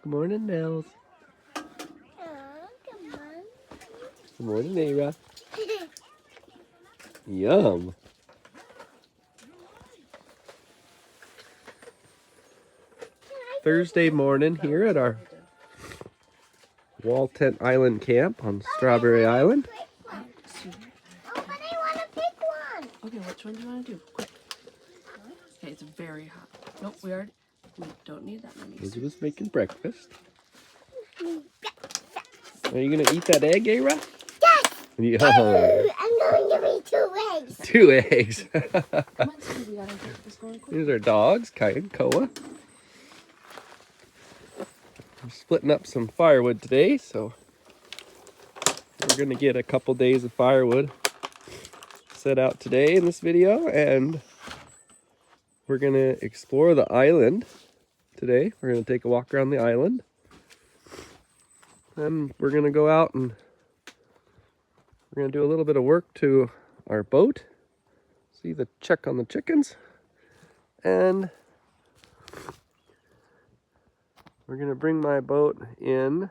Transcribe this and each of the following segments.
Good morning, Nels. Come on. Good morning, Eira. Yum. Thursday morning here at our wall tent island camp on Strawberry Island. Oh, but I want to pick one. Okay, which one do you want to do? Quick. Okay, it's very hot. Nope, we don't need that many. Elizabeth's making breakfast. Are you gonna eat that egg, Eira? Yes. Yeah. I'm going to be 2 eggs. 2 eggs. Come on, Steve, we gotta get this going quick. Here's our dogs, Kai and Koa. We're splitting up some firewood today, so we're gonna get a couple days of firewood set out today in this video, and we're gonna explore the island today. We're gonna take a walk around the island, and we're gonna go out and we're gonna do a little bit of work to our boat, check on the chickens, and we're gonna bring my boat in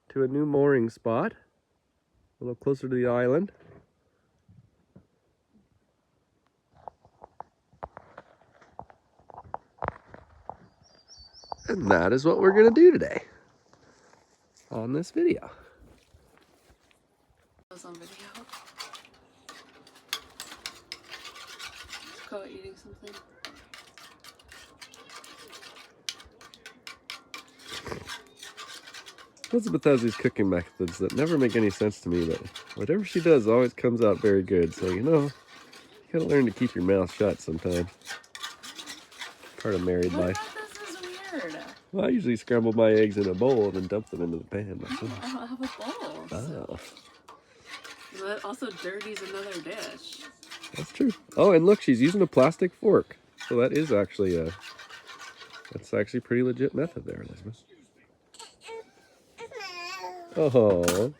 to a new mooring spot, a little closer to the island. And that is what we're gonna do today on this video. Was on video. Koa eating something. Elizabeth has these cooking methods that never make any sense to me, but whatever she does always comes out very good. So, you gotta learn to keep your mouth shut sometimes. Part of married life. This is weird. Well, I usually scramble my eggs in a bowl and then dump them into the pan myself. I don't have a bowl. Oh, So that also dirties another dish. that's true. Oh, and look, she's using a plastic fork. So that is actually that's actually a pretty legit method there, Elizabeth. Oh.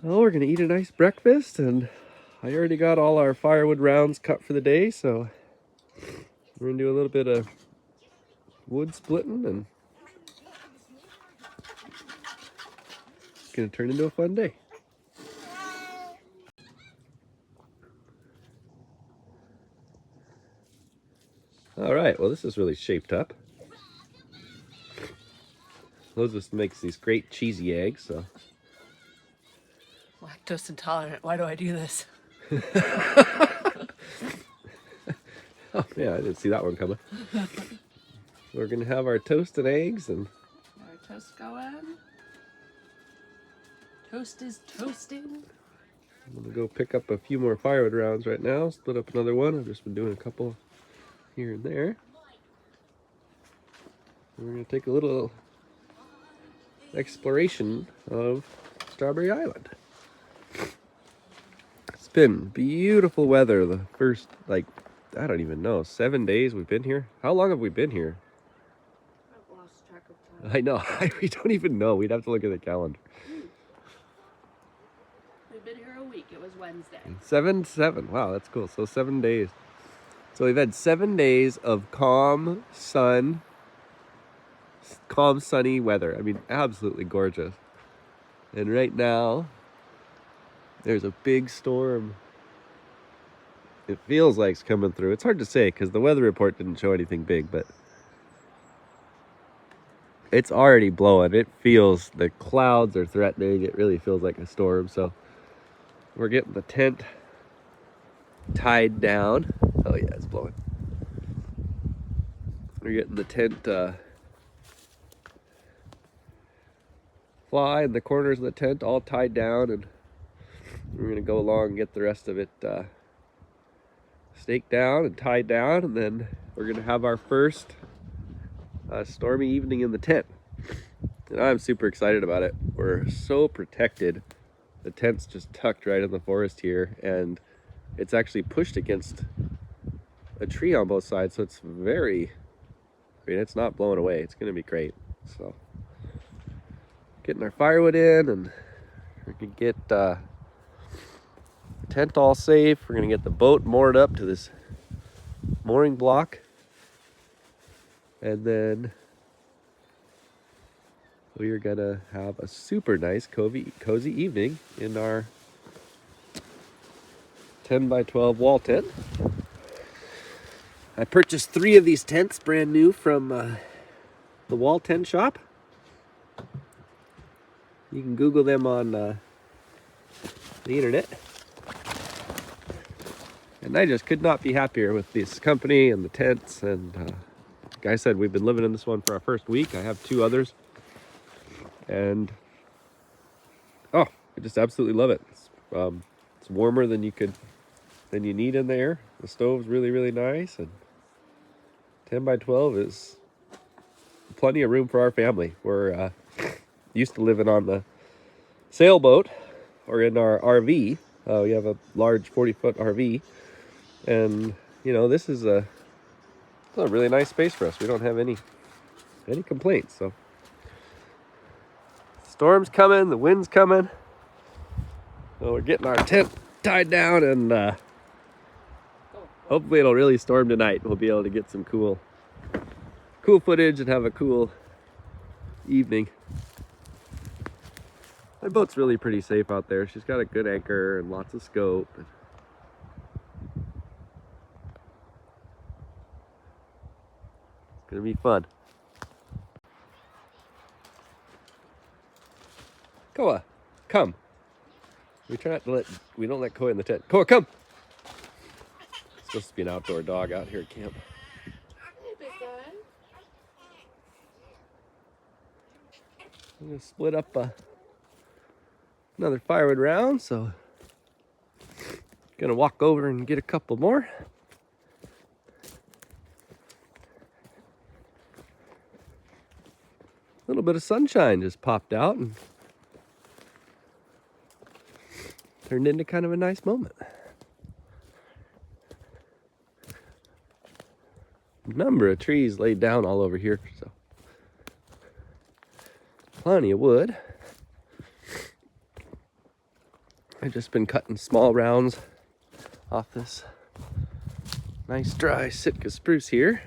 Well, we're gonna eat a nice breakfast, and I already got all our firewood rounds cut for the day, so we're gonna do a little bit of wood splitting, and it's gonna turn into a fun day. All right, well, this is really shaped up. Elizabeth makes these great cheesy eggs, so. Lactose intolerant. Why do I do this? Oh, yeah, I didn't see that one coming. We're gonna have our toast and eggs, and Our toast going. Toast is toasting. I'm gonna go pick up a few more firewood rounds right now, split up another one. I've just been doing a couple here and there. And we're gonna take a little exploration of Strawberry Island. It's been beautiful weather the first, I don't even know, 7 days we've been here. How long have we been here? I've lost track of time. I know, we don't even know. We'd have to look at the calendar. We've been here a week. It was Wednesday. 7. Wow, that's cool. So 7 days. So we've had 7 days of calm, sunny weather. I mean, absolutely gorgeous. And right now, there's a big storm. It feels like it's coming through. It's hard to say because the weather report didn't show anything big, but it's already blowing. It feels, the clouds are threatening. It really feels like a storm. So we're getting the tent tied down. Oh yeah, it's blowing. We're getting the tent fly in the corners of the tent all tied down, and we're gonna go along and get the rest of it staked down and tied down, and then we're gonna have our first stormy evening in the tent. And I'm super excited about it. We're so protected. The tent's just tucked right in the forest here, and it's actually pushed against a tree on both sides, so it's it's not blowing away. It's gonna be great. So getting our firewood in, and we can get the tent all safe. We're gonna get the boat moored up to this mooring block, And then we are gonna have a super nice cozy evening in our 10 by 12 wall tent. I purchased 3 of these tents brand new from the wall tent shop. You can Google them on the internet. And I just could not be happier with this company and the tents. And like I said, we've been living in this one for our first week. I have 2 others. And oh, I just absolutely love it. It's warmer than you need in there. The stove's really nice, and 10 by 12 is plenty of room for our family. We're used to living on the sailboat or in our RV. We have a large 40-foot RV, and you know, this is a really nice space for us. We don't have any complaints. So storm's coming, the wind's coming. So we're getting our tent tied down, and hopefully it'll really storm tonight. We'll be able to get some cool footage and have a cool evening. My boat's really pretty safe out there. She's got a good anchor and lots of scope. It's gonna be fun. Koa, come. We don't let Koa in the tent. Koa, come. It's supposed to be an outdoor dog out here at camp. I'm gonna split up another firewood round, so gonna walk over and get a couple more. A little bit of sunshine just popped out and turned into kind of a nice moment. A number of trees laid down all over here, so plenty of wood. I've just been cutting small rounds off this nice dry Sitka spruce here.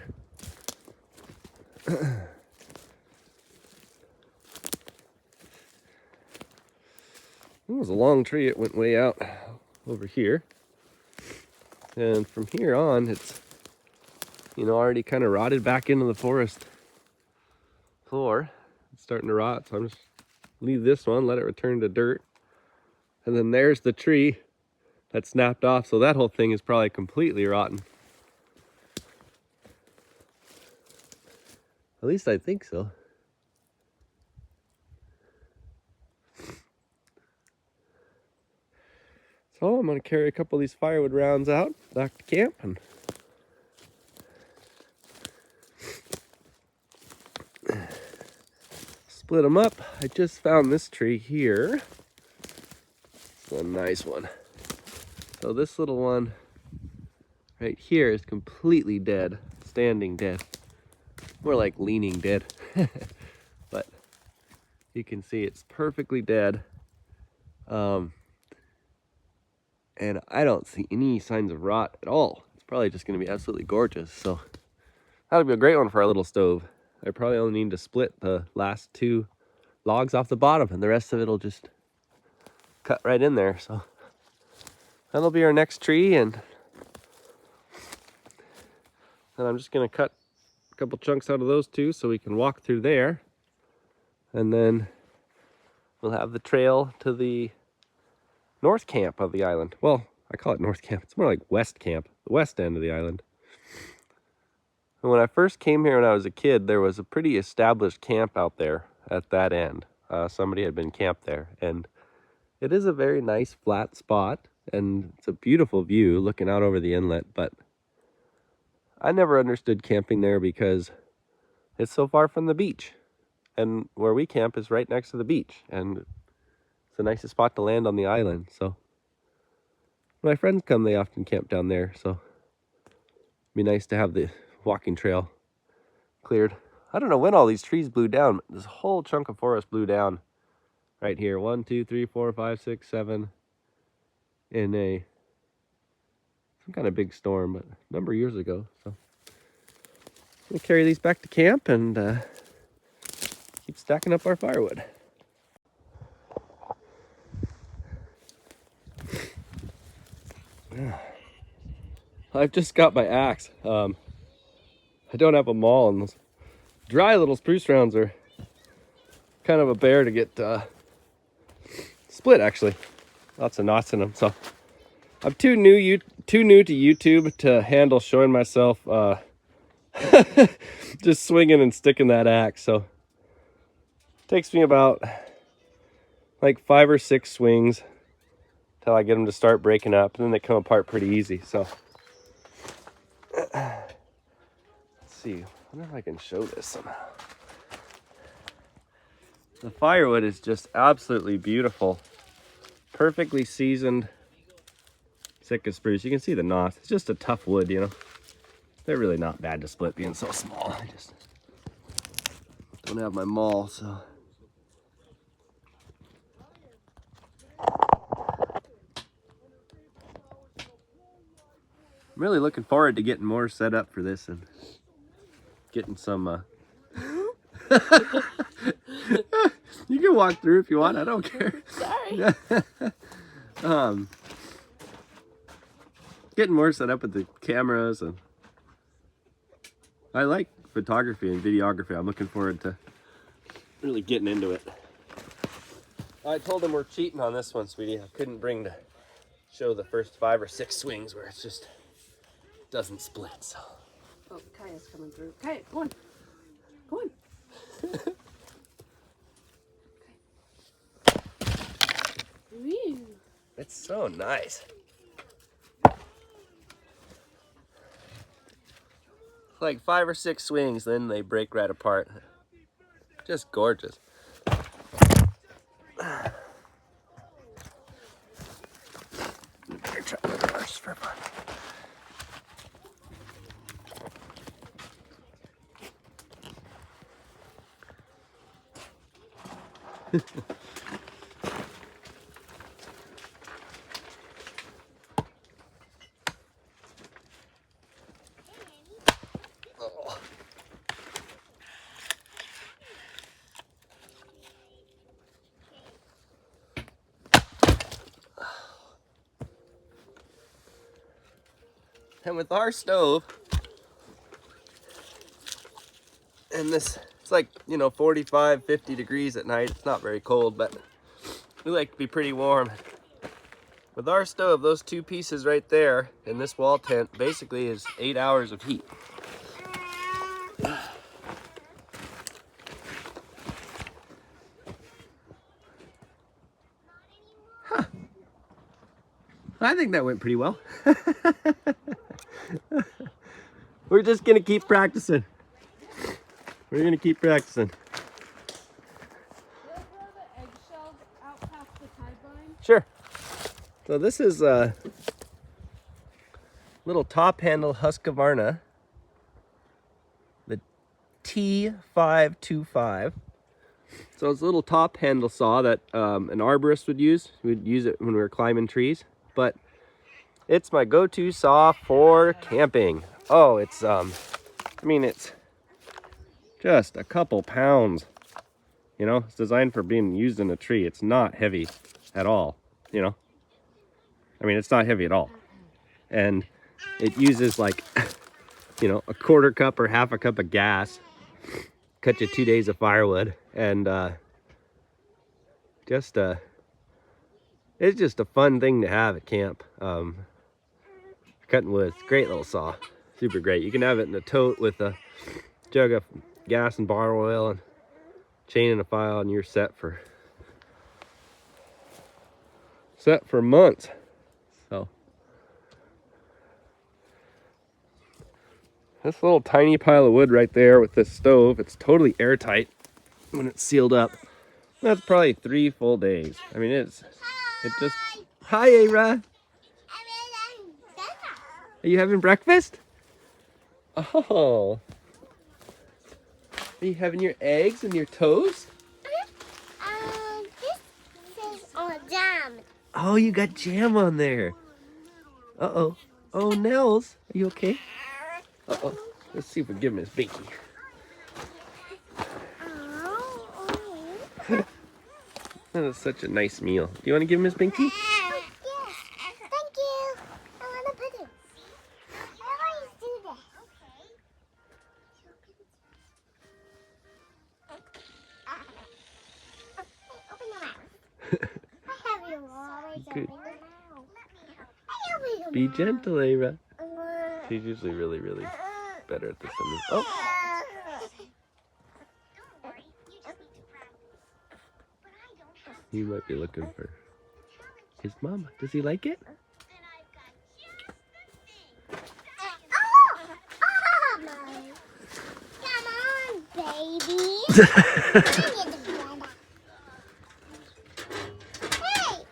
It was a long tree. It went way out over here, and from here on it's, you know, already kind of rotted back into the forest floor. It's starting to rot, so I'm just leave this one, let it return to dirt. And then there's the tree that snapped off, so that whole thing is probably completely rotten. At least I think so. So I'm gonna carry a couple of these firewood rounds out back to camp and split them up. I just found this tree here. It's a nice one. So this little one right here is completely dead, standing dead. More like leaning dead. But you can see it's perfectly dead. And I don't see any signs of rot at all. It's probably just going to be absolutely gorgeous. So that'll be a great one for our little stove. I probably only need to split the last 2 logs off the bottom, and the rest of it will just cut right in there. So that'll be our next tree, and then I'm just going to cut a couple chunks out of those 2 so we can walk through there. And then we'll have the trail to the north camp of the island. Well, I call it north camp. It's more like west camp, the west end of the island. And when I first came here when I was a kid, there was a pretty established camp out there at that end. Somebody had been camped there, and it is a very nice flat spot, and it's a beautiful view looking out over the inlet. But I never understood camping there because it's so far from the beach, and where we camp is right next to the beach, and it's the nicest spot to land on the island. So when my friends come, they often camp down there, so it'd be nice to have the walking trail cleared. I don't know when all these trees blew down. This whole chunk of forest blew down right here. 1, 2, 3, 4, 5, 6, 7 in some kind of big storm, but a number of years ago. So We'll carry these back to camp and keep stacking up our firewood. I've just got my axe. I don't have a maul, and those dry little spruce rounds are kind of a bear to get split, actually. Lots of knots in them, so I'm too new to YouTube to handle showing myself just swinging and sticking that axe. So it takes me about like 5 or 6 swings till I get them to start breaking up, and then they come apart pretty easy. So let's see. I wonder if I can show this somehow. The firewood is just absolutely beautiful, perfectly seasoned Sitka spruce. You can see the knots. It's just a tough wood, you know. They're really not bad to split being so small. I just don't have my maul, so. I'm really looking forward to getting more set up for this and getting some you can walk through if you want, I don't care. Sorry. Getting more set up with the cameras, and I like photography and videography. I'm looking forward to really getting into it. I told him we're cheating on this one, sweetie. I couldn't bring to show the first 5 or 6 swings where it's just doesn't split, so. Oh, Kaya's coming through. Kaya, go on. Go on. Wee. It's so nice. Like 5 or 6 swings, then they break right apart. Just gorgeous. Better try the reverse for fun. Oh. And with our stove, and this, it's like, you know, 45, 50 degrees at night. It's not very cold, but we like to be pretty warm. With our stove, those 2 pieces right there in this wall tent basically is 8 hours of heat. Huh. I think that went pretty well. We're just gonna keep practicing. We're gonna keep practicing. Throw the eggshells out past the tie blind. Sure. So this is a little top handle Husqvarna, the T525. So it's a little top handle saw that an arborist would use. We'd use it when we were climbing trees, but it's my go-to saw for camping. Oh, it's I mean, it's just a couple pounds. You know, it's designed for being used in a tree. It's not heavy at all, you know. I mean, it's not heavy at all. And it uses like, you know, a 1/4 cup or 1/2 cup of gas. Cut you 2 days of firewood. And it's just a fun thing to have at camp. Cutting wood. It's a great little saw. Super great. You can have it in a tote with a jug of gas and bar oil and chain and a file, and you're set for months. So this little tiny pile of wood right there with this stove, it's totally airtight when it's sealed up. That's probably 3 full days. I mean, it just, hi Eira. Are you having breakfast? Oh. Are you having your eggs and your toast? This is on jam. Oh, you got jam on there. Uh-oh. Oh, Nels, are you okay? Uh-oh. Let's see if we give him his binky. That is such a nice meal. Do you want to give him his binky? Yes. Thank you. I want to put it. I always do that. Open your mouth. I have you always open your mouth. I open your Be mouth. gentle, Eira. She's usually really, really better at this than me. Oh, he might be looking for his mama. Does he like it? Come on, baby. Hey!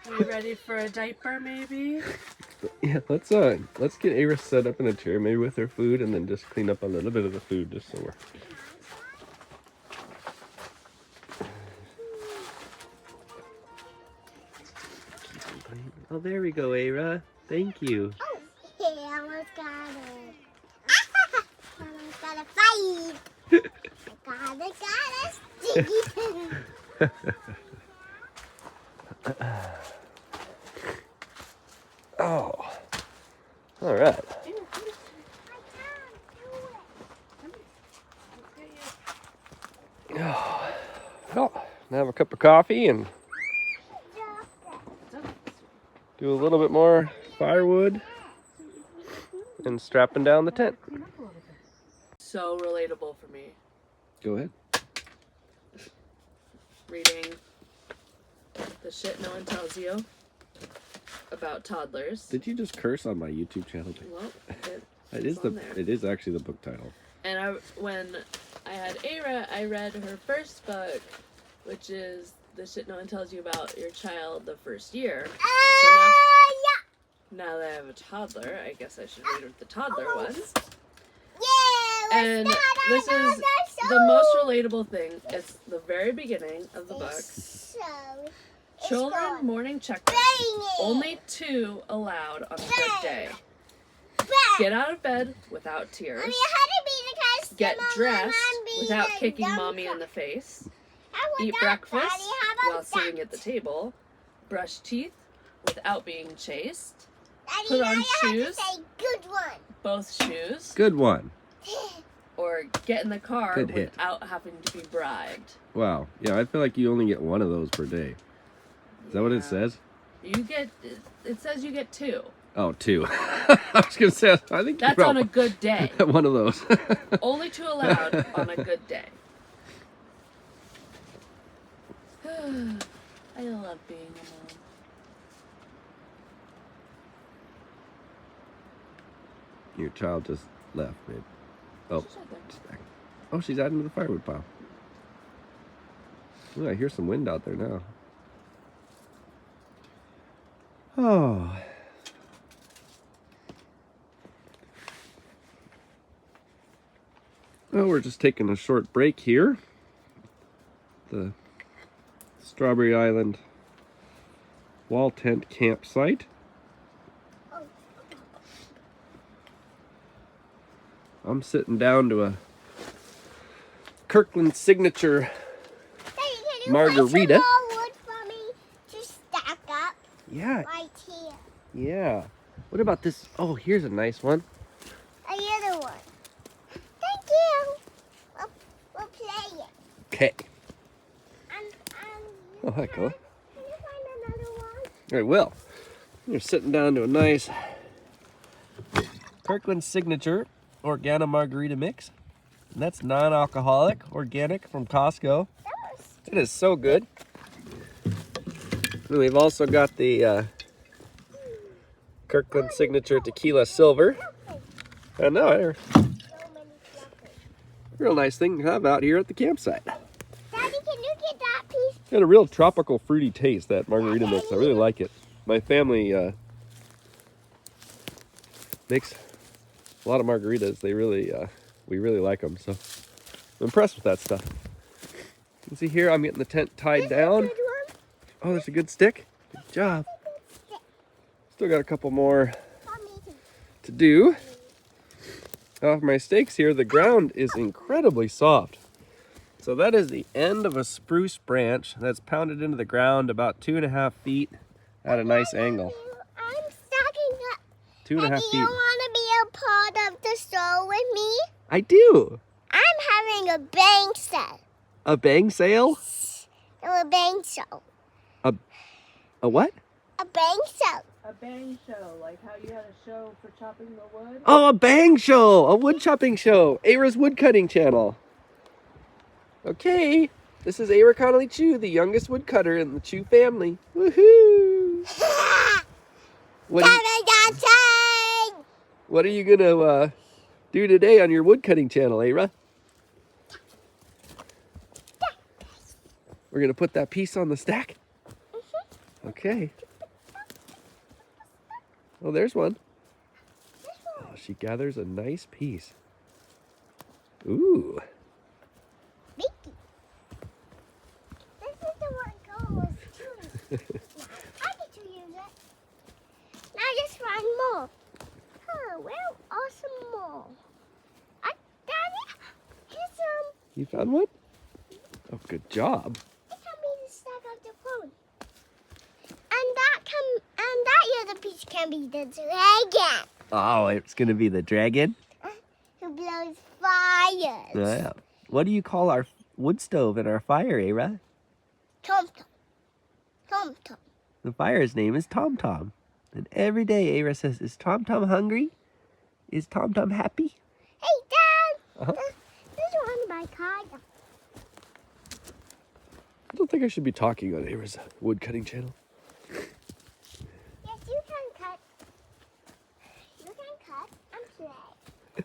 Are you ready for a diaper, maybe? Yeah, let's get Eira set up in a chair, maybe with her food, and then just clean up a little bit of the food, just so we're. Oh, there we go, Eira. Thank you. Oh, yeah, I almost got it. I almost got a fight. I got a sticky. Oh, all right. Oh, well, now have a cup of coffee and do a little bit more firewood and strapping down the tent. So relatable for me. Go ahead. Reading the shit no one tells you about toddlers. Did you just curse on my YouTube channel? Well, It is on there. it is actually the book title. And when I had Eira, I read her first book, which is the shit no one tells you about your child the first year. So now that I have a toddler, I guess I should read what the toddler was. Yeah, And this is the most relatable thing. It's the very beginning of the book. Children morning checklist. Only 2 allowed on a good day. Get out of bed without tears. Get dressed without kicking mommy in the face. Eat breakfast while sitting at the table. Brush teeth without being chased. Put on shoes. Good one. Both shoes. Good one. Or get in the car Good hit. without having to be bribed. Wow. Yeah, I feel like you only get one of those per day. Is that what it says? It says you get 2. Oh, 2. I was gonna say. I think That's on a good day. one of those. Only 2 allowed on a good day. I love being a mom. Your child just left, babe. Oh, She's right there. she's back. Oh, she's adding to the firewood pile. Ooh, I hear some wind out there now. Oh. Well, we're just taking a short break here. The Strawberry Island wall tent campsite. I'm sitting down to a Kirkland signature margarita. Can you find some more wood for me to stack up Yeah, right here? yeah. What about this? Oh, here's a nice one. Another one. Thank you. We'll play it. Okay. Oh, hi, Cole. Can you find another one? I will. You're sitting down to a nice Kirkland signature Organo margarita mix. And that's non-alcoholic, organic from Costco. It is so good. And we've also got the Kirkland signature tequila silver. I know, they're So many flowers. real nice thing to have out here at the campsite. Daddy, can you get that piece? Got a real tropical fruity taste, that margarita mix. I really like it. My family makes a lot of margaritas. They really, we really like them. So I'm impressed with that stuff. You can see here, I'm getting the tent tied down. Good one. Oh, there's a good stick. Good job. Still got a couple more For me too. to do. off my stakes here, the ground is incredibly soft. So that is the end of a spruce branch that's pounded into the ground about 2.5 feet at a nice angle. I'm stacking up. 2.5 Do feet. you want to be a part of the show with me? I do. I'm having a bang set. A bang sale? A bang show. A what? A bang show. A bang show, like how you had a show for chopping the wood. Oh, a bang show! A wood chopping show! Eira's woodcutting channel. Okay, this is Eira Connolly Chu, the youngest woodcutter in the Chu family. Woohoo! What are you gonna do today on your woodcutting channel, Eira? We're gonna put that piece on the stack? Okay. Oh, there's one. Oh, she gathers a nice piece. Ooh. Mickey. This is the one goes too. I get to use it. Now just one more. Huh, well, awesome more. Daddy, here's some. You found one? Oh, good job. It can be the stack of the phone. And that other piece can be the dragon. Oh, it's gonna be the dragon? Who blows fires. Yeah. What do you call our wood stove and our fire, Eira? Tom Tom. Tom Tom. The fire's name is Tom Tom. And every day Eira says, is Tom Tom hungry? Is Tom Tom happy? Hey, Dad. Uh-huh. This is one of my cards. I don't think I should be talking on Eira's woodcutting channel. Yes, you can cut. You can cut and play. You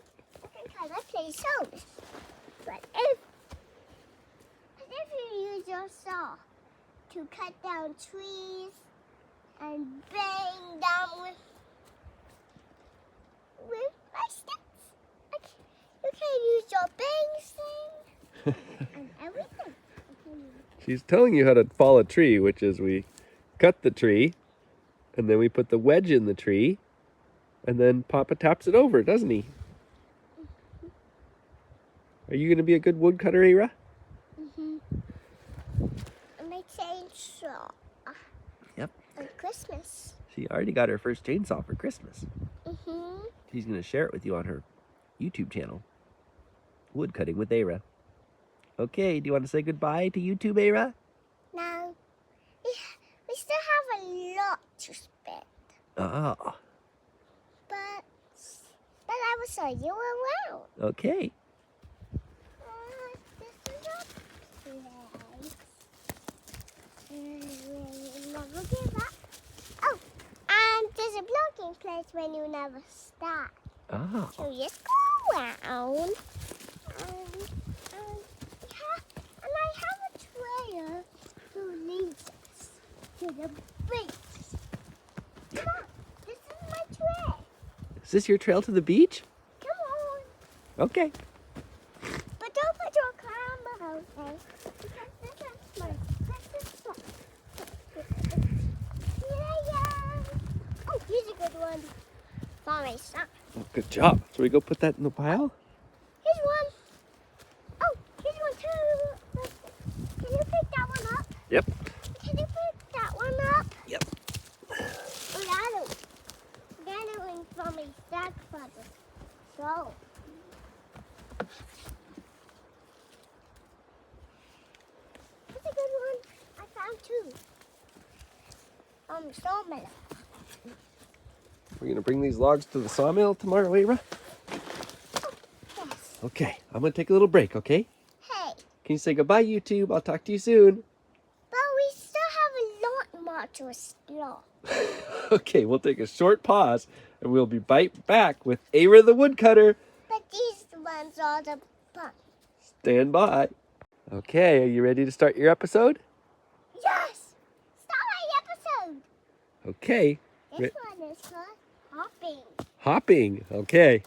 can cut and play shows. But if you use your saw to cut down trees and bang down with my sticks, you can use your bang thing and everything. She's telling you how to fall a tree, which is we cut the tree, and then we put the wedge in the tree, and then Papa taps it over, doesn't he? Are you going to be a good woodcutter, Eira? Mm-hmm. And my chainsaw. Yep. On Christmas. She already got her first chainsaw for Christmas. Mm-hmm. She's going to share it with you on her YouTube channel. Woodcutting with Eira. Okay, do you want to say goodbye to YouTube, Eira? No. We still have a lot to spend. Oh, But I will show you around. okay. This is a place. You never give up. Oh, and there's a blocking place when you never stop. Oh, So you just go around. And I have a trail who leads us to the beach. Come on, this is my trail. is this your trail to the beach? Come on. Okay. But don't put your camera, okay? Because this is my spot. Yeah. Oh, here's a good one. For my son. Oh, good job. So we go put that in the pile? Here's one. Oh, here's one too. Can you pick that one up? Yep. Can you pick that one up? Yep. Oh, that one from a stack father. So. That's a good one. I found two. Sawmill. We're going to bring these logs to the sawmill tomorrow, Eira? Yes. Okay, I'm going to take a little break, okay? Hey, Can you say goodbye, YouTube? I'll talk to you soon. but we still have a lot more to explore. Okay, we'll take a short pause, and we'll be right back with Eira the woodcutter. But these ones are the fun. Stand by. Okay, are you ready to start your episode? Yes! Start my episode. Okay. This one is called hopping. Hopping. Okay.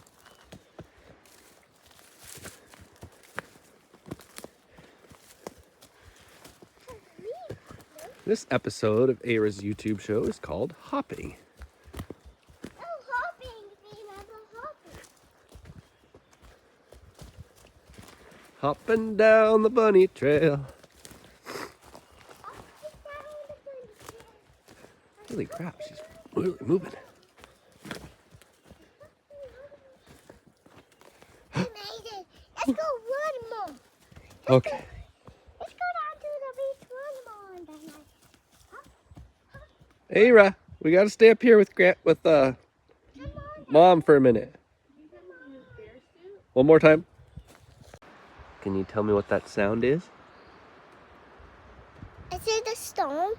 This episode of Eira's YouTube show is called Hopping. Oh, hopping. We remember hopping. Hopping down the bunny trail. Holy crap, she's really moving. We made it. Let's go one more. Okay. Let's go down to the beach one more. And then Eira, we gotta stay up here with Mom for a minute. One more time. Can you tell me what that sound is? is it the storm?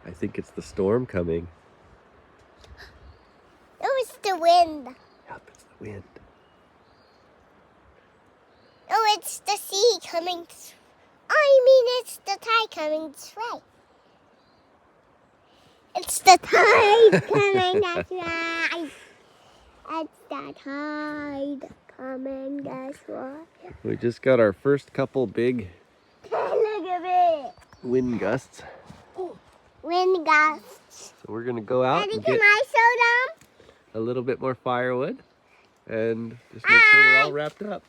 I think it's the storm coming. No, it's the wind. Yep, it's the wind. No, it's the sea coming. I mean, it's the tide coming this way. It's the tide coming this way. It's the tide coming this way. We just got our first couple big Look at it. wind gusts. Wind gusts. So we're gonna go out Daddy, and can get I show them? a little bit more firewood and just make sure we're all wrapped up.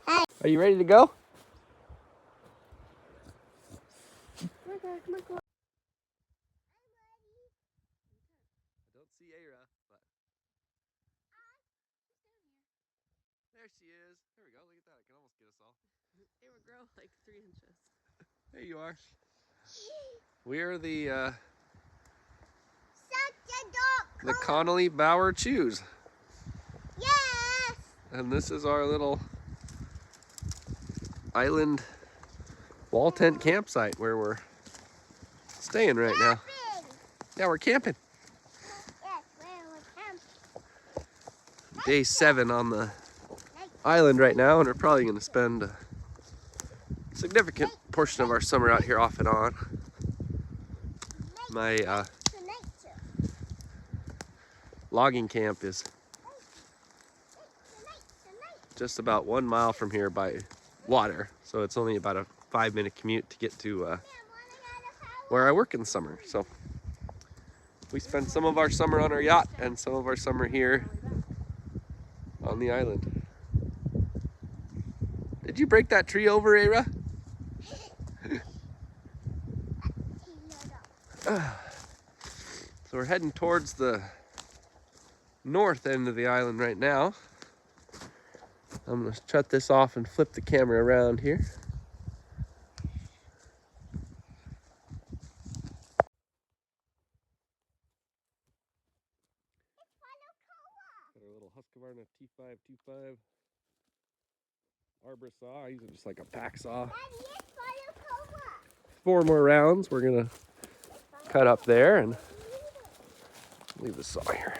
Hi. Are you ready to go? I don't see Eira, but there she is. There we go. Look at that. I can almost get us all. It would grow like 3 inches. There you are. We're the Such a dog. Connolly Bower Chews, Yes. and this is our little island wall tent campsite where we're staying right now. Camping. Yeah, we're camping. Yes, we're camping. Day 7 on the island right now, and we're probably going to spend a significant portion of our summer out here off and on. My To nature. logging camp is just about 1 mile from here by water, so it's only about a 5-minute commute to get to where I work in the summer. So we spend some of our summer on our yacht and some of our summer here on the island. Did you break that tree over, Eira? So we're heading towards the north end of the island right now. I'm going to shut this off and flip the camera around here. Got our little Husqvarna T525 arbor saw. I use it just like a pack saw. 4 more rounds. We're going to cut up there and leave the saw here.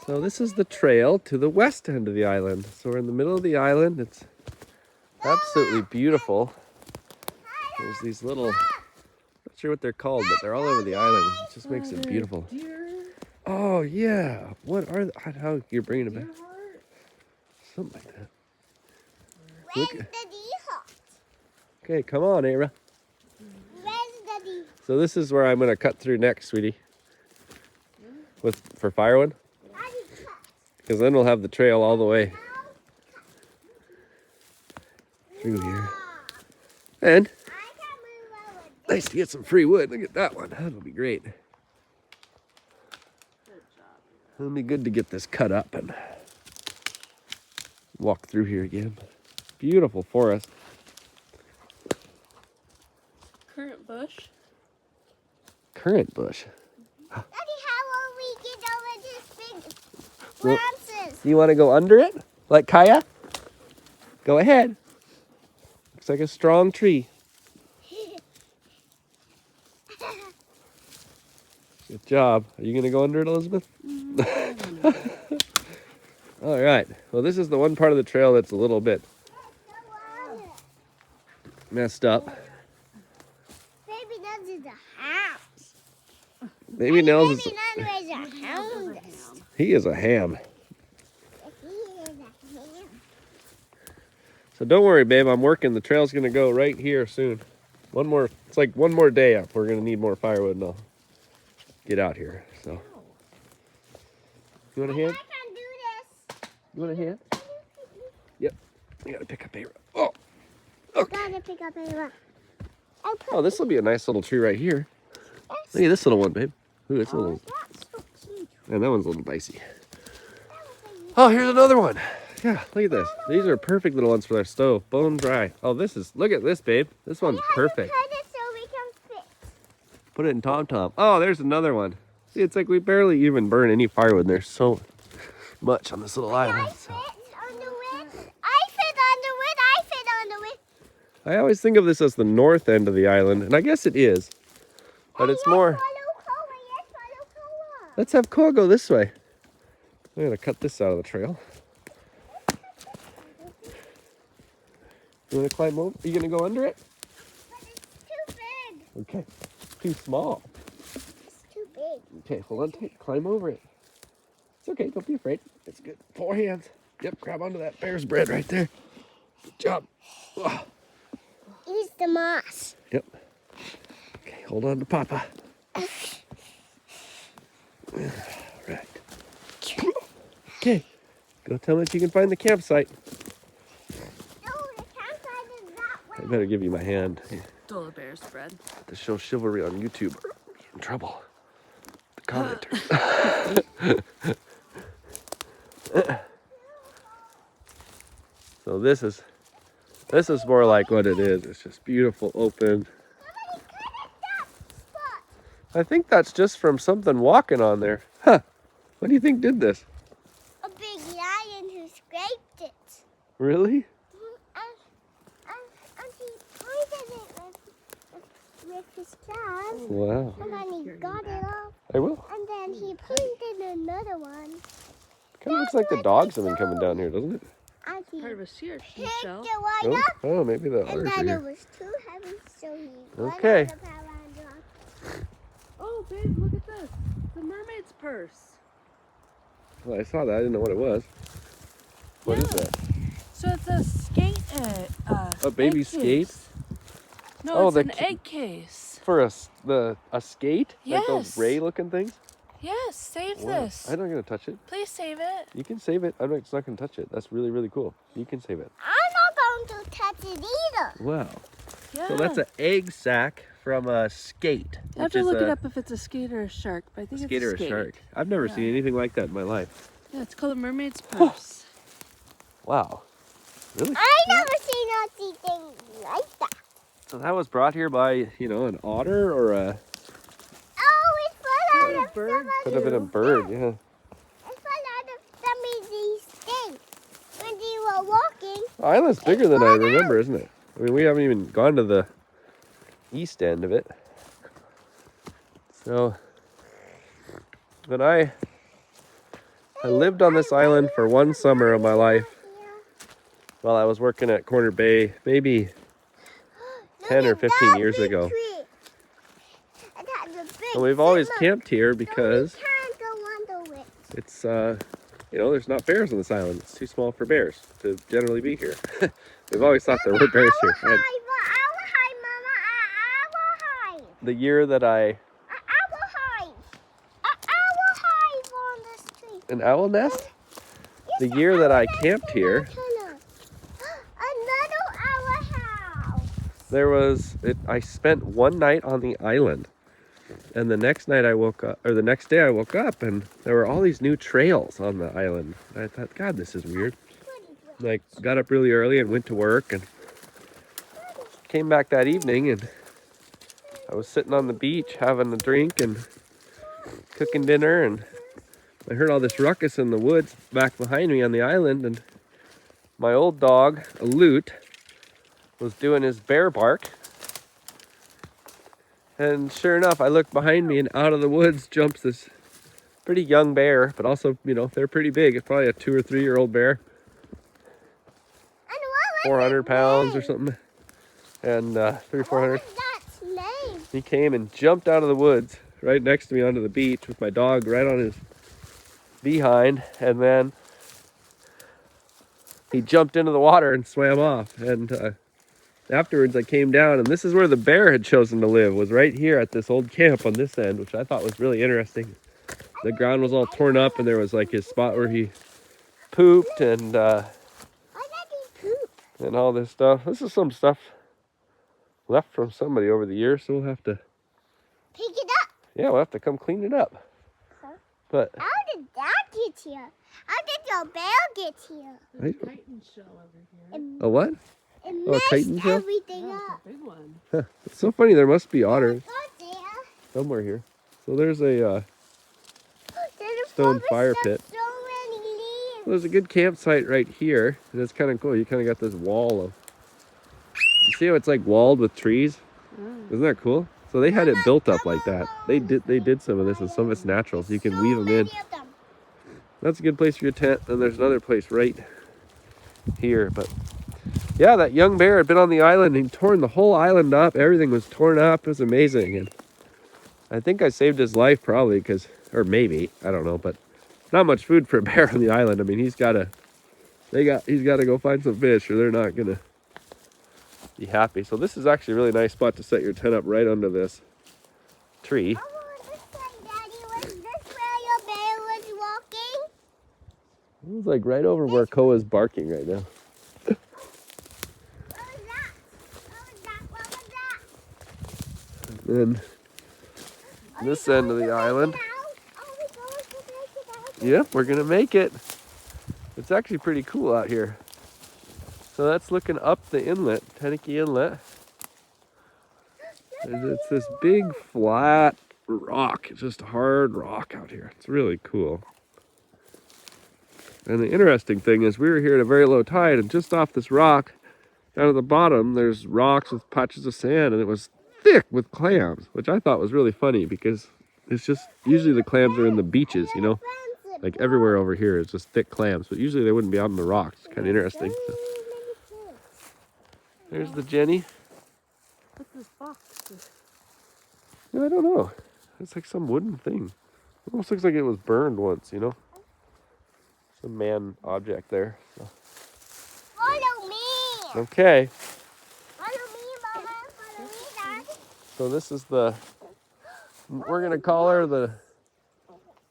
So this is the trail to the west end of the island. So we're in the middle of the island. It's absolutely beautiful. There's these little, not sure what they're called, but they're all over the island. It just makes it beautiful. Oh yeah, what are how you're bringing it back? Something like that. Where's the D-hawk? Okay, come on, Eira. Where's the D? So this is where I'm gonna cut through next, sweetie. For firewood, because then we'll have the trail all the way through here. And nice to get some free wood. Look at that one. That'll be great. It'll be good to get this cut up and walk through here again. Beautiful forest. Currant bush. Currant bush. Daddy, how will we get over this big Well, branches? You want to go under it? Like Kaya? Go ahead. Looks like a strong tree. Good job. Are you going to go under it, Elizabeth? All right. Well, this is the one part of the trail that's a little bit messed up. Baby Nels is a house. Baby Nels is... Baby Nels is a hound. He is a ham. He is a ham. So don't worry, babe. I'm working. The trail's going to go right here soon. It's like one more day up. We're going to need more firewood and I'll get out here. So, you want a hand? I can do this. You want a hand? Yep. I gotta pick up Eira. Oh. I Okay. gotta pick up Eira. Oh, this will be a nice little tree right here. Look at this little one, babe. Ooh, it's a little. That's so cute. And that one's a little dicey. Oh, here's another one. Yeah, look at this. These are perfect little ones for their stove. Bone dry. Oh, this is. Look at this, babe. This one's perfect. Cut it so we can fit. Put it in Tom Tom. Oh, there's another one. See, it's like we barely even burn any firewood. There's so much on this little I island. fit on the wood. I fit on the wood. I fit on the wood. I always think of this as the north end of the island, and I guess it is. But it's more. Let's have Koa go this way. I'm gonna cut this out of the trail. You wanna climb over? Are you gonna go under it? But it's too big. Okay. Too small. It's too big. Okay, hold on tight. Climb over it. It's okay. Don't be afraid. It's good. 4 hands. Yep. Grab onto that bear's bread right there. Good job. Oh, Use the moss. yep. Okay. Hold on to Papa. Right. Okay. Go tell him if you can find the campsite. No, the campsite is that I way. better give you my hand. Stole a bear's bread. To show chivalry on YouTube. In trouble. The commenters. So this is more like what it is. It's just beautiful, open. Somebody cut up that spot. I think that's just from something walking on there. Huh. What do you think did this? A big lion who scraped it. Really? And he pointed it with his claws. Wow. And then he got it off. I will. And then he pointed another one. Kind of looks like the dogs have been coming down here, doesn't it? And he Part of a shear picked shell. the one Oh, up. oh maybe the And otters are then it here. was too heavy, so he Okay. went out the power and dropped. Oh, babe, look at this. The mermaid's purse. Well, I saw that. I didn't know what it was. What is Yeah. that? So it's a skate. A baby egg skate? case. No, Oh, it's the an ki- egg case. For a skate? Like those Yes. ray looking things? Yes, save Wow. this. I'm not going to touch it. Please save it. You can save it. I'm not, it's not going to touch it. That's really, really cool. You can save it. I'm not going to touch it either. Wow. Yeah. So that's an egg sack from a skate. I have which to is look it a up if it's a skate or a shark, but I think skate it's or a a skate. shark. I've never Yeah. seen anything like that in my life. Yeah, it's called a mermaid's purse. Wow. Really? I never seen anything like that. So that was brought here by, an otter or a... Oh, it's full Could out be a of bird. some Could have been a bird, yeah. It's full out of some of these things. When they were walking, The island's bigger than I remember, isn't it? I mean, we haven't even gone to the east end of it. So, when I lived on this island for one summer of my life while I was working at Corner Bay, maybe 10 or 15 years ago. And we've always camped here because can't go under it. it's, there's not bears on this island. It's too small for bears to generally be here. We've always thought there were bears here. And Our hive, Mama. Our hive. the year that Our hive. Our hive on this tree. an owl nest, the Yes, year that I our camped nest here, in our tunnel. Another our house. I spent one night on the island. And the next day I woke up, and there were all these new trails on the island. And I thought, God, this is weird. Like, got up really early and went to work and came back that evening, and I was sitting on the beach having a drink and cooking dinner, and I heard all this ruckus in the woods back behind me on the island, and my old dog, a Loot, was doing his bear bark. And sure enough, I looked behind me, and out of the woods jumps this pretty young bear, but also, they're pretty big. It's probably a 2 or 3 year old bear, And what was 400 its pounds or name? something, and 300 or 400. What was that name? He came and jumped out of the woods right next to me onto the beach with my dog right on his behind, and then he jumped into the water and swam off. And afterwards I came down, and this is where the bear had chosen to live, was right here at this old camp on this end, which I thought was really interesting. The ground was all torn up, and there was like his spot where he pooped and Why did he poop? and all this stuff. This is some stuff left from somebody over the years, so we'll have to. Pick it up. Yeah, we'll have to come clean it up. Huh? But How did that get here? How did your bear get here? There's a chitin shell over here. a what? It Oh, a chitin messed shell? everything Yeah, up. it's a big one. Huh. It's so funny. There must be otters Go there. somewhere here. So there's a There's stone probably fire so pit. many leaves. There's a good campsite right here, and it's kind of cool. You kind of got this wall of. You see how it's like walled with trees? Isn't that cool? So they had it built up like that. They did some of this, and some of it's natural, so you can weave them in. Many of them. That's a good place for your tent. And there's another place right here. But yeah, that young bear had been on the island and he torn the whole island up. Everything was torn up. It was amazing. And I think I saved his life probably because, or maybe, I don't know, but not much food for a bear on the island. I mean, he's got to go find some fish or they're not going to be happy. So this is actually a really nice spot to set your tent up right under this tree. Oh, this one, Daddy. Was this where your bear was walking? It was like right over where Koa's barking right now. What was that? What was that? What was that? And then this end of the island. Oh, we going to make it out. Yep, we're gonna make it. It's actually pretty cool out here. So that's looking up the inlet, Teneke Inlet. And it's this big flat rock. It's just hard rock out here. It's really cool. And the interesting thing is we were here at a very low tide, and just off this rock, down at the bottom, there's rocks with patches of sand, and it was thick with clams, which I thought was really funny because it's just, usually the clams are in the beaches, you know? Like everywhere over here is just thick clams, but usually they wouldn't be out in the rocks. It's kind of interesting. So, there's the Jenny. What's this box? I don't know. It's like some wooden thing. It almost looks like it was burned once, you know? Some man object there. So. Follow me. Okay, Follow me, Mama. Follow me, Dad. so this is the, we're gonna call her the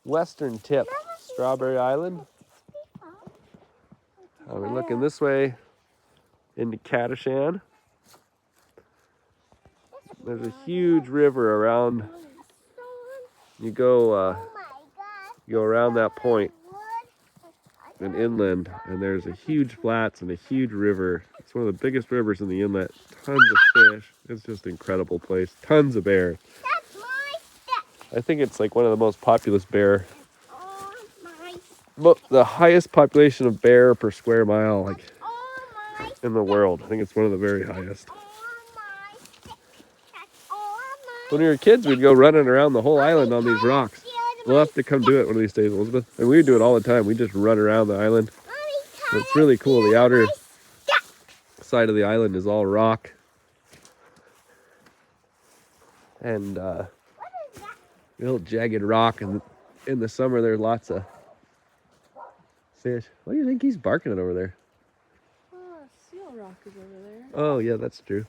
western tip, Strawberry Island. We're looking this way into Katishan. There's a huge river around. You go Oh my God. you go around that point Wood. and inland, and there's a huge flats and a huge river. It's one of the biggest rivers in the inlet. Tons of fish. It's just an incredible place. Tons of bears. That's my step. I think it's like one of the most populous bear. Oh my. But the highest population of bear per square mile, like Oh my. in the world. I think it's one of the very highest. Oh my. That's all my. When we were kids, we'd go running around the whole island on these rocks. We'll have to come do it one of these days, Elizabeth. And we do it all the time. We just run around the island. It's really cool. The outer side of the island is all rock. And real jagged rock. And in the summer, there's lots of fish. What do you think he's barking at over there? Oh, seal rock is over there. Oh, yeah, that's true.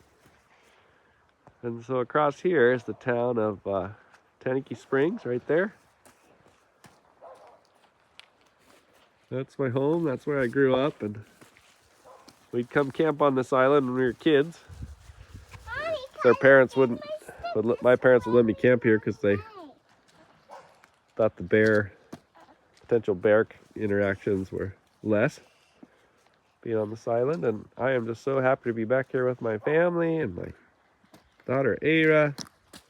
And so across here is the town of Teneke Springs right there. That's my home. That's where I grew up. And we'd come camp on this island when we were kids. Their parents wouldn't, my parents would let me camp here because they thought the potential bear interactions were less being on this island. And I am just so happy to be back here with my family and my daughter Eira.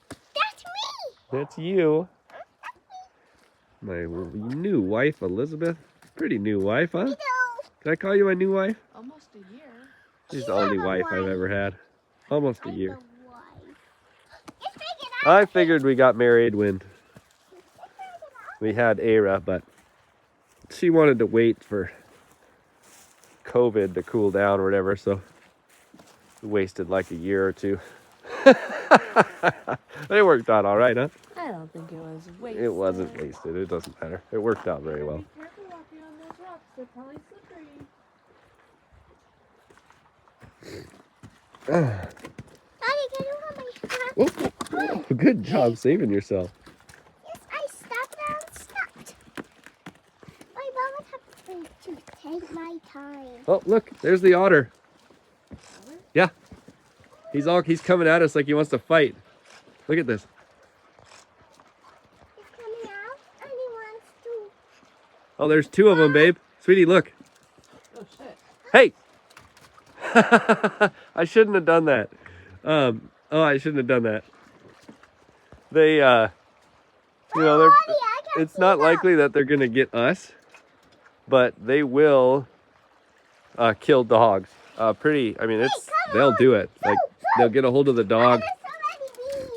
That's me. That's you. My new wife Elizabeth. Pretty new wife, huh? Hello. Can I call you my new wife? Almost a year. She's the only wife I've ever had. Almost a year. Just take it out. I figured we got married when we had Eira, but she wanted to wait for COVID to cool down or whatever, so we wasted like a year or two. It worked out all right, huh? I don't think it was wasted. It wasn't wasted. It doesn't matter. It worked out very well. Be careful walking on those rocks. They're probably slippery. Daddy, can you hold my hat? Oh, good job saving yourself. Yes, I stopped and stopped. My mama tapped me. to take my time. Oh, look, there's the otter. Yeah. He's coming at us like he wants to fight. Look at this. He's coming out and he wants to. Oh, there's two of them, babe. Sweetie, look. Oh shit. Hey! I shouldn't have done that. I shouldn't have done that. They, it's not likely that they're going to get us, but they will kill dogs. They'll do it. Like, they'll get a hold of the dog,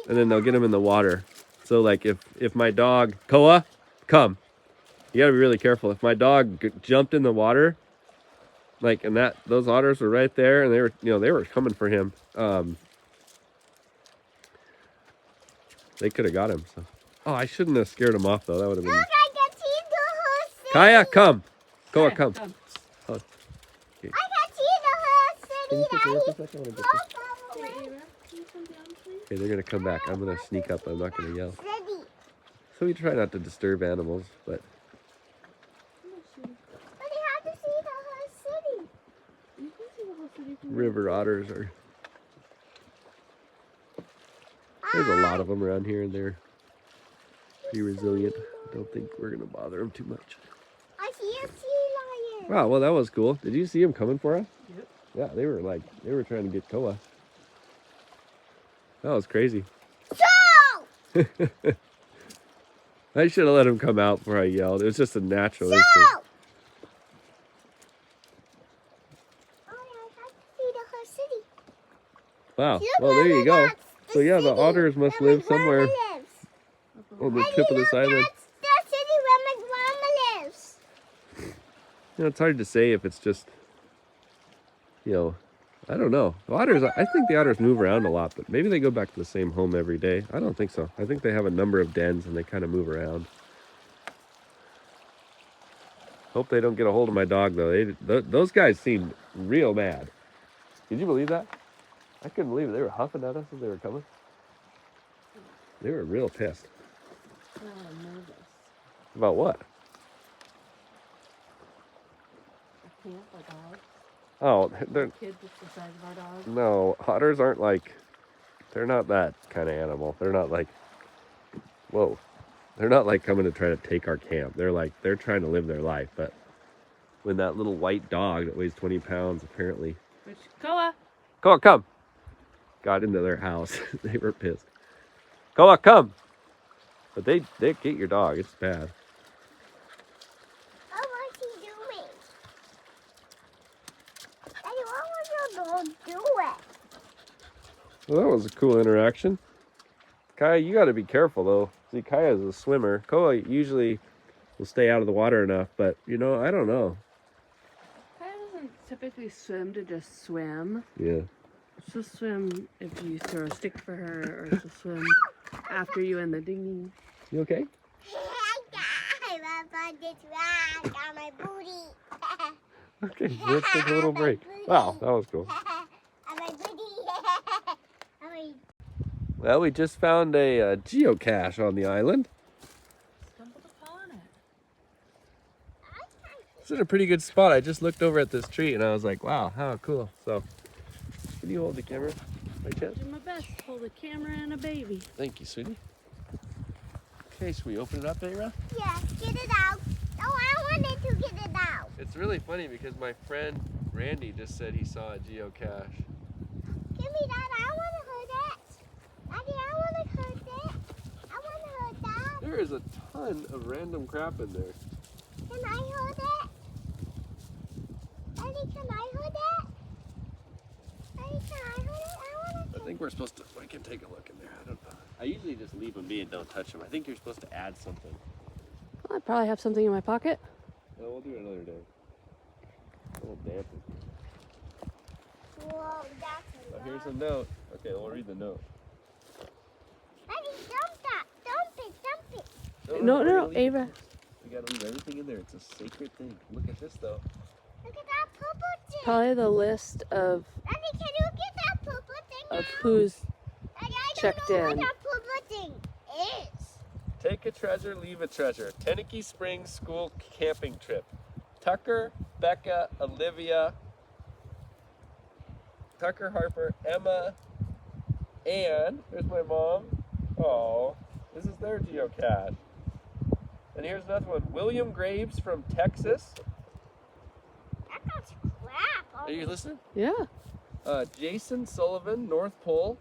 and then they'll get him in the water. So, like, if my dog, Koa, come. You gotta be really careful. If my dog jumped in the water, like, and those otters were right there, and they were coming for him. They could have got him. So, I shouldn't have scared him off though. That would have been. Look, I can see the whole city. Kaya, come. Koa, come. I can see the whole city. Okay, they're gonna come back. I'm gonna sneak up. I'm not gonna yell. City. So we try not to disturb animals, but But you have to see the whole city. You can see the whole city from river otters are. There's a lot of them around here, and they're pretty resilient. I don't think we're gonna bother them too much. I see a sea lion. Wow, well that was cool. Did you see them coming for us? Yep. Yeah, they were trying to get Koa. That was crazy. So! I should have let him come out before I yelled. It was just a natural So! instinct. Oh, yeah, I can see the whole city. Wow. Look Well, there where you go. that's So yeah, the city otters must where my live somewhere grandma lives. on the And tip of look, this island. that's the city where my grandma lives. It's hard to say if it's just, I don't know. The otters, I think the otters move around a lot, but maybe they go back to the same home every day. I don't think so. I think they have a number of dens and they kind of move around. Hope they don't get a hold of my dog though. Those guys seemed real mad. Did you believe that? I couldn't believe it. They were huffing at us as they were coming. They were real pissed. I'm nervous. About what? I can't, our dogs. Oh, they're Kids just the size of our dogs. no, otters aren't like, they're not that kind of animal. They're not like, whoa. They're not like coming to try to take our camp. They're trying to live their life. But when that little white dog that weighs 20 pounds apparently, Which, Koa. Koa, come, got into their house, they were pissed. Koa, come. But they get your dog. It's bad. Oh, what's he doing? Daddy, what was your dog doing? Well, that was a cool interaction. Kaya, you got to be careful though. See, Kaya's a swimmer. Koa usually will stay out of the water enough, but I don't know. Kaya doesn't typically swim to just swim. Yeah. She'll swim if you throw a stick for her, or she'll swim after you in the dinghy. You okay? I'm on this ride on my booty. Okay, let's take a little break. Wow, that was cool. On my booty. Well, we just found a geocache on the island. Stumbled upon it. It's in a pretty good spot. I just looked over at this tree and I was like, wow, how cool. So, can you hold the camera by chance? Do my best. Hold a camera and a baby. Thank you, sweetie. Okay, should we open it up, Eira? Yes, get it out. Oh, I wanted to get it out. It's really funny because my friend Randy just said he saw a geocache. Give me that. I want to hold that. Daddy, I want to hold that. I want to hold that. There is a ton of random crap in there. Can I hold it? Daddy, can I hold it? Daddy, can I hold it? I want to. I think we're supposed to, I can take a look in there. I don't know. I usually just leave them be and don't touch them. I think you're supposed to add something. Well, I probably have something in my pocket. No, we'll do it another day. A little damp. Whoa, that's a Oh, lot. here's a note. Okay, we'll read the note. Daddy, dump that. Dump it. No, we're gonna leave it. Ava. We gotta leave everything in there. It's a sacred thing. Look at this though. Look at that purple thing. Probably the list of Daddy, can you get that purple thing of out? who's Daddy, I checked don't know in. what that purple thing is. Take a treasure, leave a treasure. Teneke Springs School Camping Trip. Tucker, Becca, Olivia, Tucker, Harper, Emma, and there's my mom. Oh, this is their geocache. And here's another one, William Graves from Texas. That got crap. Are you listening? Yeah. Jason Sullivan, North Pole.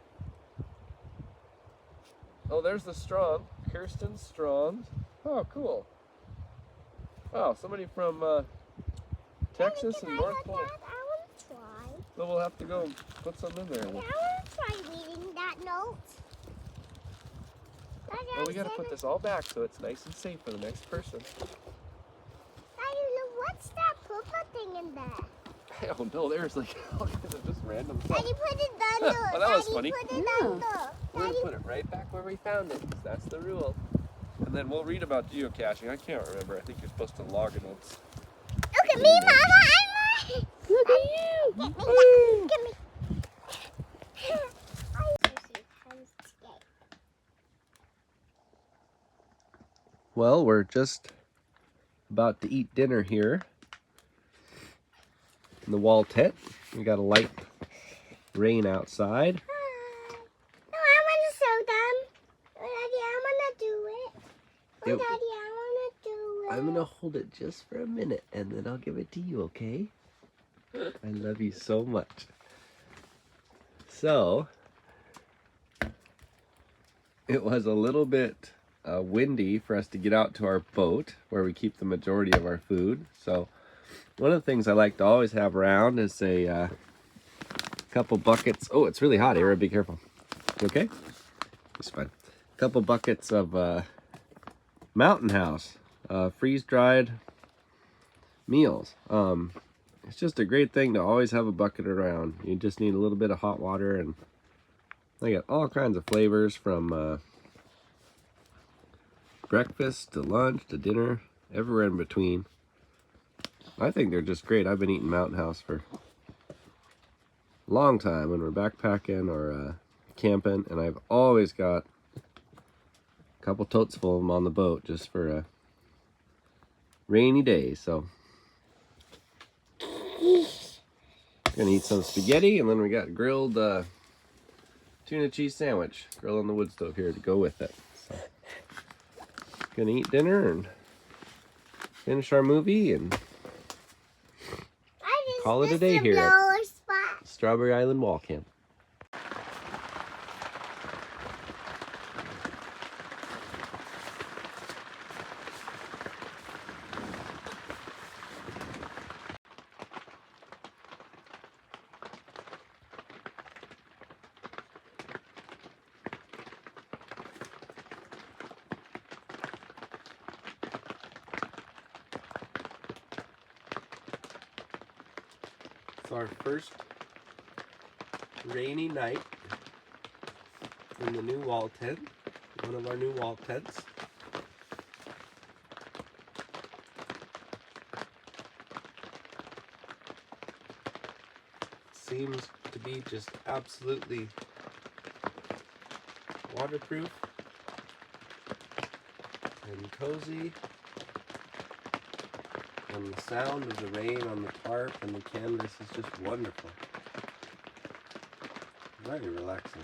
Oh, there's the Strong, Kirsten Strong. Oh, cool. Oh, somebody from Texas and North Pole. I want to try. So we'll have to go put some in there. I want to try reading that note. Well, we gotta put this all back so it's nice and safe for the next person. Daddy, look, what's that purple thing in there? I don't know, there's like all kinds of just random stuff. Daddy, put it down there. Well, that was Daddy, funny. Put it Yeah. down there. We're Daddy, gonna put it right back where we found it, 'cause that's the rule. And then we'll read about geocaching. I can't remember. I think you're supposed to log notes. look at me, Mama. I'm right. Look at you. Get me. Get me. Well, we're just about to eat dinner here in the wall tent. We got a light rain outside. No, I want to show them. Oh, Daddy, I want to do it. Oh, Yep. Daddy, I want to do it. I'm gonna hold it just for a minute and then I'll give it to you, okay? I love you so much. So, it was a little bit windy for us to get out to our boat where we keep the majority of our food. So, one of the things I like to always have around is a couple buckets. Oh, it's really hot, Eira. Be careful. You okay? It's fine. A couple buckets of Mountain House freeze-dried meals. It's just a great thing to always have a bucket around. You just need a little bit of hot water, and they got all kinds of flavors from breakfast to lunch to dinner, everywhere in between. I think they're just great. I've been eating Mountain House for a long time when we're backpacking or camping, and I've always got a couple totes full of them on the boat just for a rainy day. So gonna eat some spaghetti, and then we got grilled tuna cheese sandwich, grilled on the wood stove here to go with it. So, gonna eat dinner and finish our movie and call it a day here at Strawberry Island Wall Camp. It's our first rainy night in the new wall tent, one of our new wall tents. Seems to be just absolutely waterproof and cozy. And the sound of the rain on the tarp and the canvas is just wonderful. Very relaxing.